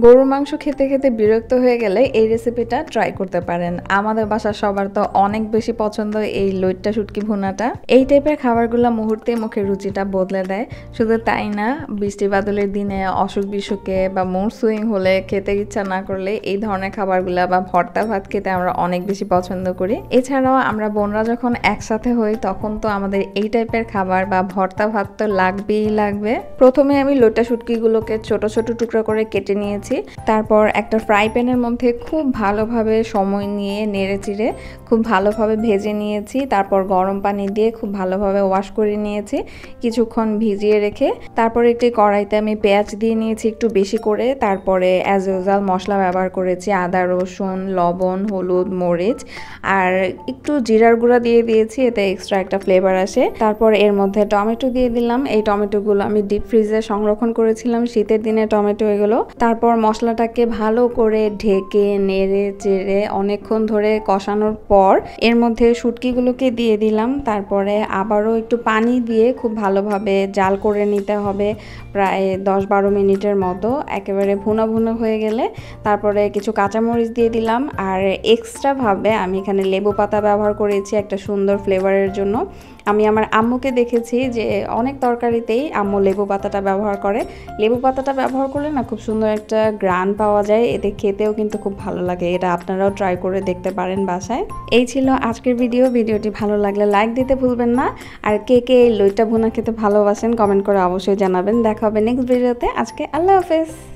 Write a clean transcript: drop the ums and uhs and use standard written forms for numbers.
গরুর মাংস খেতে খেতে বিরক্ত হয়ে গেলে এই রেসিপিটা ট্রাই করতে পারেন। আমাদের বাসার সবার তো অনেক বেশি পছন্দ এই লইট্টা শুটকি ভুনাটা। এই টাইপের খাবারগুলো মুহূর্তে মুখের রুচিটা বদলে দেয়। শুধু তাই না, বৃষ্টি বাদলের দিনে অসুখ বিসুখে বা মুড সুইং হলে খেতে ইচ্ছা না করলে এই ধরনের খাবারগুলো বা ভর্তা ভাত খেতে আমরা অনেক বেশি পছন্দ করি। এছাড়াও আমরা বোনরা যখন একসাথে হই তখন তো আমাদের এই টাইপের খাবার বা ভর্তা ভাত তো লাগবেই লাগবে। প্রথমে আমি লইট্টা শুটকিগুলোকে ছোট ছোট টুকরো করে কেটে নিয়েছি। তারপর একটা ফ্রাই প্যানের মধ্যে খুব ভালোভাবে সময় নিয়ে নেড়ে চিড়ে খুব ভালোভাবে ভেজে নিয়েছি। তারপর গরম পানি দিয়ে খুব ভালোভাবে ওয়াশ করে নিয়েছি, কিছুক্ষণ ভিজিয়ে রেখে। তারপর একটি কড়াইতে আমি পেঁয়াজ দিয়ে নিয়েছি একটু বেশি করে। তারপরে অ্যাজ ইউজুয়াল মশলা ব্যবহার করেছি, আদা রসুন লবণ হলুদ মরিচ আর একটু জিরার গুঁড়া দিয়ে দিয়েছি, এতে এক্সট্রা একটা ফ্লেভার আসে। তারপর এর মধ্যে টমেটো দিয়ে দিলাম। এই টমেটোগুলো আমি ডিপ ফ্রিজে সংরক্ষণ করেছিলাম, শীতের দিনে টমেটো এগুলো। তারপর মশলাটাকে ভালো করে ঢেকে নেড়ে চেড়ে অনেকক্ষণ ধরে কষানোর পর এর মধ্যে শুটকিগুলোকে দিয়ে দিলাম। তারপরে আবারও একটু পানি দিয়ে খুব ভালোভাবে জাল করে নিতে হবে, প্রায় 10-12 মিনিটের মতো। একেবারে ভুনা ভুনা হয়ে গেলে তারপরে কিছু কাঁচামরিচ দিয়ে দিলাম। আর এক্সট্রাভাবে আমি এখানে লেবু পাতা ব্যবহার করেছি একটা সুন্দর ফ্লেভারের জন্য। আমি আমার আম্মুকে দেখেছি যে অনেক তরকারিতেই আম্মু লেবু পাতাটা ব্যবহার করে। লেবু পাতাটা ব্যবহার করলে না খুব সুন্দর একটা গ্রান পাওয়া যায়, এতে খেতেও কিন্তু খুব ভালো লাগে। এটা আপনারাও ট্রাই করে দেখতে পারেন বাসায়। এই ছিল আজকের ভিডিওটি ভালো লাগলে লাইক দিতে ভুলবেন না। আর কে কে এই লইট্টা ভুনা খেতে ভালোবাসেন কমেন্ট করে অবশ্যই জানাবেন। দেখা হবে নেক্সট ভিডিওতে। আজকে আল্লাহ হাফেজ।